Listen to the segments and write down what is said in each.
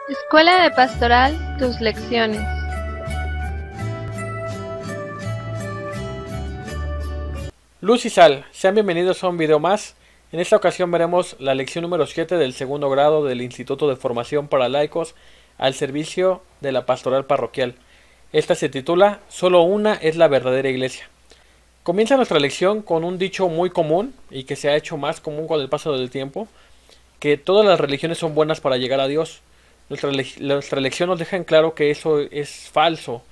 Escuela de Pastoral, tus lecciones. Luz y Sal, sean bienvenidos a un video más. En esta ocasión veremos la lección número 7 del segundo grado del Instituto de Formación para Laicos al servicio de la pastoral parroquial. Esta se titula Solo una es la verdadera iglesia. Comienza nuestra lección con un dicho muy común y que se ha hecho más común con el paso del tiempo, que todas las religiones son buenas para llegar a Dios. Nuestra lección nos deja en claro que eso es falso,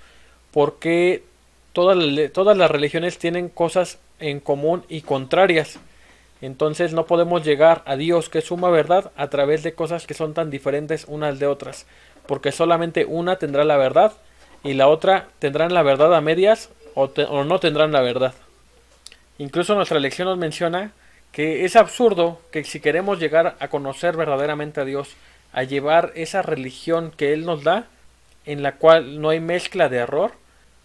porque todas las religiones tienen cosas en común y contrarias. Entonces no podemos llegar a Dios, que es suma verdad, a través de cosas que son tan diferentes unas de otras, porque solamente una tendrá la verdad y la otra tendrán la verdad a medias o no tendrán la verdad. Incluso nuestra lección nos menciona que es absurdo que si queremos llegar a conocer verdaderamente a Dios, a llevar esa religión que Él nos da, en la cual no hay mezcla de error,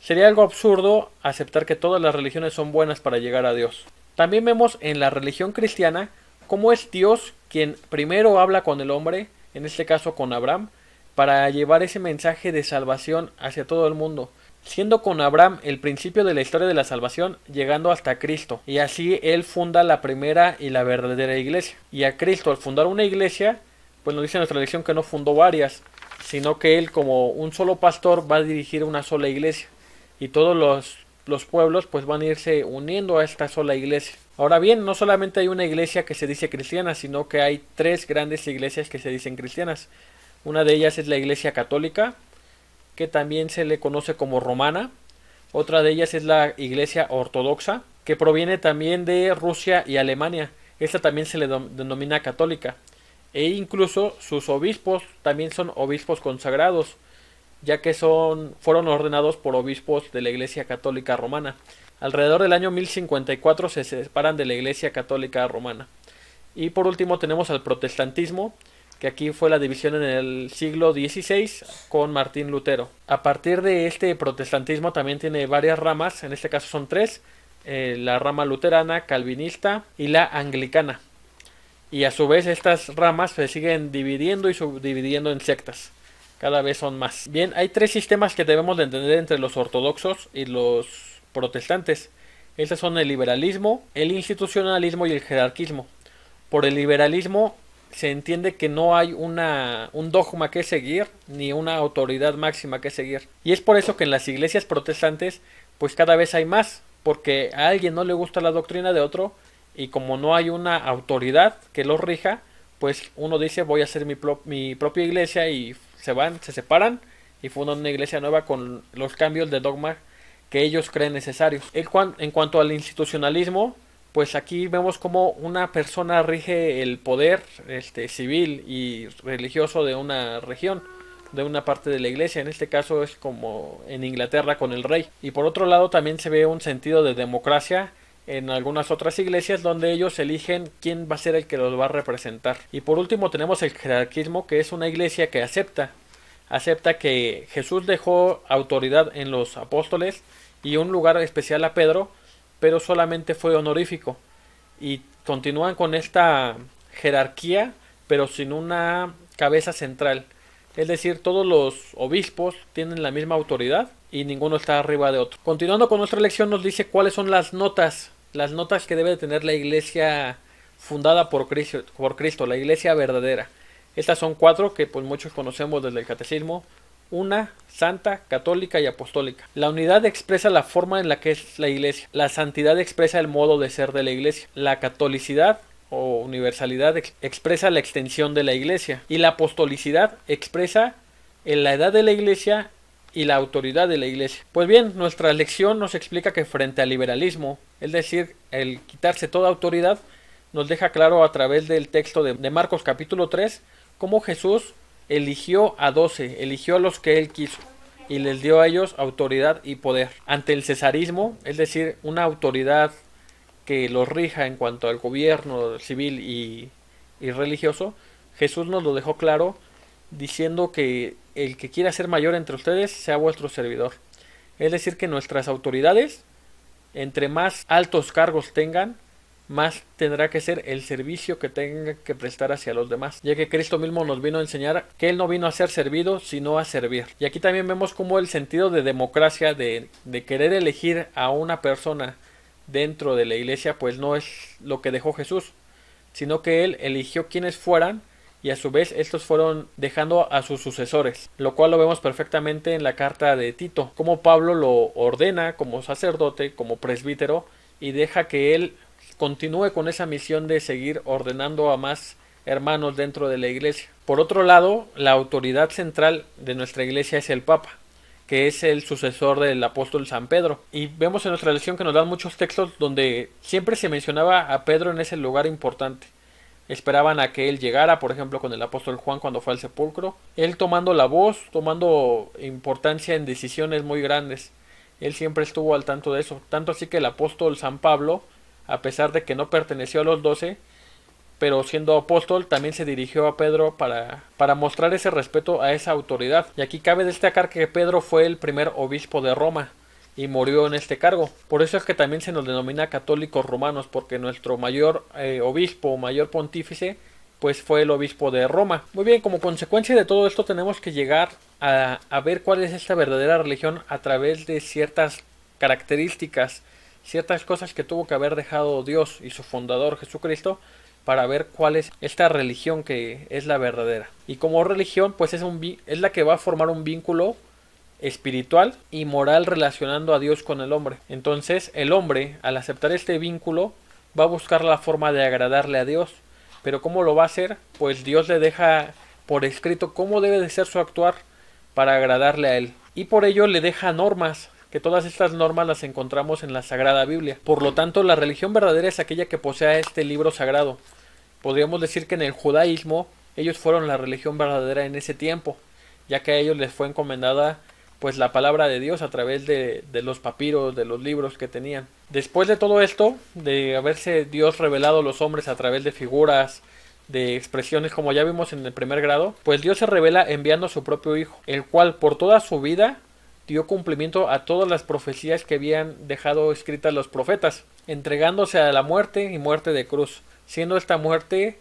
sería algo absurdo aceptar que todas las religiones son buenas para llegar a Dios. También vemos en la religión cristiana cómo es Dios quien primero habla con el hombre, en este caso con Abraham, para llevar ese mensaje de salvación hacia todo el mundo, siendo con Abraham el principio de la historia de la salvación, llegando hasta Cristo, y así él funda la primera y la verdadera iglesia. Y a Cristo, al fundar una iglesia, pues nos dice nuestra lección que no fundó varias, sino que él, como un solo pastor, va a dirigir una sola iglesia, y todos los pueblos pues van a irse uniendo a esta sola iglesia. Ahora bien, no solamente hay una iglesia que se dice cristiana, sino que hay tres grandes iglesias que se dicen cristianas. Una de ellas es la iglesia católica, que también se le conoce como romana. Otra de ellas es la iglesia ortodoxa, que proviene también de Rusia y Alemania. Esta también se le denomina católica. E incluso sus obispos también son obispos consagrados, ya que fueron ordenados por obispos de la Iglesia Católica Romana. Alrededor del año 1054 se separan de la Iglesia Católica Romana. Y por último tenemos al protestantismo, que aquí fue la división en el siglo XVI con Martín Lutero. A partir de este protestantismo también tiene varias ramas, en este caso son tres, la rama luterana, calvinista y la anglicana. Y a su vez estas ramas se siguen dividiendo y subdividiendo en sectas. Cada vez son más. Bien, hay tres sistemas que debemos de entender entre los ortodoxos y los protestantes. Estos son el liberalismo, el institucionalismo y el jerarquismo. Por el liberalismo se entiende que no hay un dogma que seguir, ni una autoridad máxima que seguir. Y es por eso que en las iglesias protestantes, pues cada vez hay más, porque a alguien no le gusta la doctrina de otro, y como no hay una autoridad que lo rija, pues uno dice voy a hacer mi propia iglesia y se separan y fundan una iglesia nueva con los cambios de dogma que ellos creen necesarios. En cuanto al institucionalismo, pues aquí vemos como una persona rige el poder civil y religioso de una región, de una parte de la iglesia. En este caso es como en Inglaterra con el rey. Y por otro lado también se ve un sentido de democracia en algunas otras iglesias donde ellos eligen quién va a ser el que los va a representar. Y por último tenemos el jerarquismo, que es una iglesia que acepta que Jesús dejó autoridad en los apóstoles y un lugar especial a Pedro, pero solamente fue honorífico, y continúan con esta jerarquía pero sin una cabeza central. Es decir, todos los obispos tienen la misma autoridad y ninguno está arriba de otro. Continuando con nuestra lección, nos dice cuáles son las notas que debe de tener la iglesia fundada por Cristo, la iglesia verdadera. Estas son cuatro que pues muchos conocemos desde el catecismo: una, santa, católica y apostólica. La unidad expresa la forma en la que es la iglesia. La santidad expresa el modo de ser de la iglesia. La catolicidad o universalidad expresa la extensión de la iglesia. Y la apostolicidad expresa la edad de la iglesia y la autoridad de la iglesia. Pues bien, nuestra lección nos explica que frente al liberalismo, es decir, el quitarse toda autoridad, nos deja claro a través del texto de Marcos capítulo 3 cómo Jesús eligió a 12, eligió a los que él quiso y les dio a ellos autoridad y poder. Ante el cesarismo, es decir, una autoridad que los rija en cuanto al gobierno civil y religioso, Jesús nos lo dejó claro diciendo que el que quiera ser mayor entre ustedes sea vuestro servidor. Es decir, que nuestras autoridades, entre más altos cargos tengan, más tendrá que ser el servicio que tenga que prestar hacia los demás, ya que Cristo mismo nos vino a enseñar que Él no vino a ser servido, sino a servir. Y aquí también vemos como el sentido de democracia, de querer elegir a una persona dentro de la iglesia, pues no es lo que dejó Jesús, sino que Él eligió quienes fueran, y a su vez estos fueron dejando a sus sucesores, lo cual lo vemos perfectamente en la carta de Tito, como Pablo lo ordena como sacerdote, como presbítero, y deja que él continúe con esa misión de seguir ordenando a más hermanos dentro de la iglesia. Por otro lado, la autoridad central de nuestra iglesia es el Papa, que es el sucesor del apóstol San Pedro. Y vemos en nuestra lección que nos dan muchos textos donde siempre se mencionaba a Pedro en ese lugar importante. Esperaban a que él llegara, por ejemplo, con el apóstol Juan cuando fue al sepulcro. Él tomando la voz, tomando importancia en decisiones muy grandes. Él siempre estuvo al tanto de eso. Tanto así que el apóstol San Pablo, a pesar de que no perteneció a los 12, pero siendo apóstol también se dirigió a Pedro para mostrar ese respeto a esa autoridad. Y aquí cabe destacar que Pedro fue el primer obispo de Roma y murió en este cargo. Por eso es que también se nos denomina católicos romanos, porque nuestro mayor obispo, mayor pontífice, pues fue el obispo de Roma. Muy bien, como consecuencia de todo esto tenemos que llegar a ver cuál es esta verdadera religión a través de ciertas características, ciertas cosas que tuvo que haber dejado Dios y su fundador Jesucristo para ver cuál es esta religión que es la verdadera. Y como religión, pues es la que va a formar un vínculo espiritual y moral relacionando a Dios con el hombre. Entonces el hombre, al aceptar este vínculo, va a buscar la forma de agradarle a Dios. Pero ¿cómo lo va a hacer? Pues Dios le deja por escrito cómo debe de ser su actuar para agradarle a Él. Y por ello le deja normas, que todas estas normas las encontramos en la Sagrada Biblia. Por lo tanto, la religión verdadera es aquella que posea este libro sagrado. Podríamos decir que en el judaísmo ellos fueron la religión verdadera en ese tiempo, ya que a ellos les fue encomendada pues la palabra de Dios a través de los papiros, de los libros que tenían. Después de todo esto, de haberse Dios revelado a los hombres a través de figuras, de expresiones como ya vimos en el primer grado, pues Dios se revela enviando a su propio Hijo, el cual por toda su vida dio cumplimiento a todas las profecías que habían dejado escritas los profetas, entregándose a la muerte y muerte de cruz, siendo esta muerte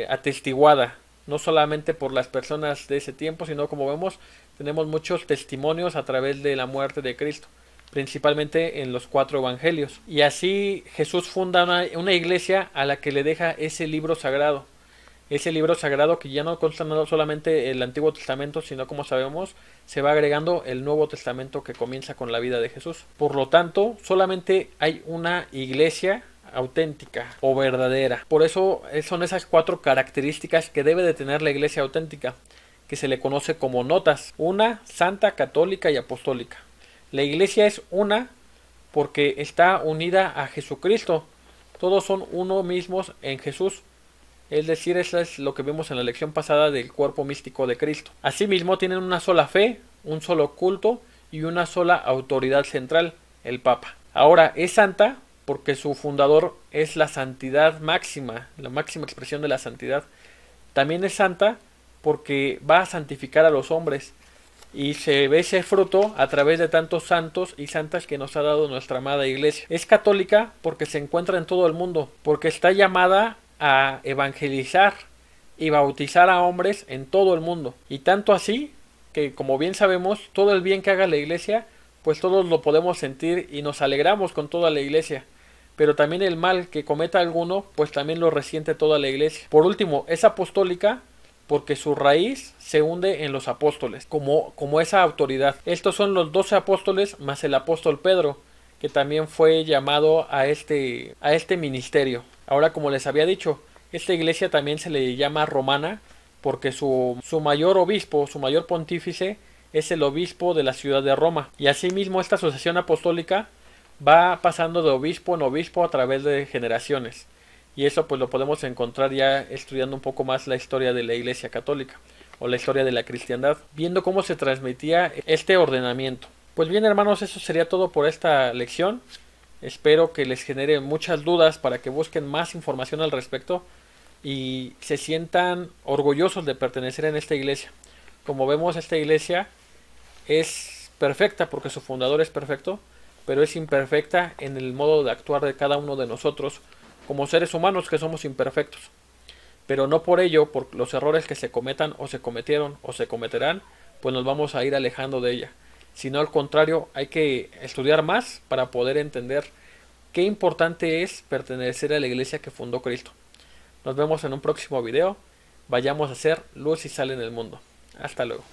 atestiguada, no solamente por las personas de ese tiempo, sino como vemos, tenemos muchos testimonios a través de la muerte de Cristo, principalmente en los 4 evangelios. Y así Jesús funda una iglesia a la que le deja ese libro sagrado que ya no consta no solamente el Antiguo Testamento, sino como sabemos, se va agregando el Nuevo Testamento que comienza con la vida de Jesús. Por lo tanto, solamente hay una iglesia auténtica o verdadera. Por eso son esas 4 características que debe de tener la iglesia auténtica, que se le conoce como notas: una, santa, católica y apostólica. La iglesia es una porque está unida a Jesucristo. Todos son uno mismos en Jesús. Es decir, eso es lo que vimos en la lección pasada del cuerpo místico de Cristo. Asimismo, tienen una sola fe, un solo culto y una sola autoridad central, el Papa. Ahora, es santa porque su fundador es la santidad máxima, la máxima expresión de la santidad. También es santa porque va a santificar a los hombres y se ve ese fruto a través de tantos santos y santas que nos ha dado nuestra amada iglesia. Es católica porque se encuentra en todo el mundo, porque está llamada a evangelizar y bautizar a hombres en todo el mundo. Y tanto así que, como bien sabemos, todo el bien que haga la iglesia, pues todos lo podemos sentir y nos alegramos con toda la iglesia. Pero también el mal que cometa alguno, pues también lo resiente toda la iglesia. Por último, es apostólica porque su raíz se hunde en los apóstoles, como esa autoridad. Estos son los 12 apóstoles más el apóstol Pedro, que también fue llamado a este ministerio. Ahora, como les había dicho, esta iglesia también se le llama romana porque su mayor obispo, su mayor pontífice, es el obispo de la ciudad de Roma. Y asimismo esta asociación apostólica va pasando de obispo en obispo a través de generaciones. Y eso pues lo podemos encontrar ya estudiando un poco más la historia de la iglesia católica o la historia de la cristiandad, viendo cómo se transmitía este ordenamiento. Pues bien, hermanos, eso sería todo por esta lección. Espero que les genere muchas dudas para que busquen más información al respecto y se sientan orgullosos de pertenecer en esta iglesia. Como vemos, esta iglesia es perfecta porque su fundador es perfecto, pero es imperfecta en el modo de actuar de cada uno de nosotros como seres humanos que somos imperfectos. Pero no por ello, por los errores que se cometan o se cometieron o se cometerán, pues nos vamos a ir alejando de ella. Sino al contrario, hay que estudiar más para poder entender qué importante es pertenecer a la iglesia que fundó Cristo. Nos vemos en un próximo video. Vayamos a ser luz y sal en el mundo. Hasta luego.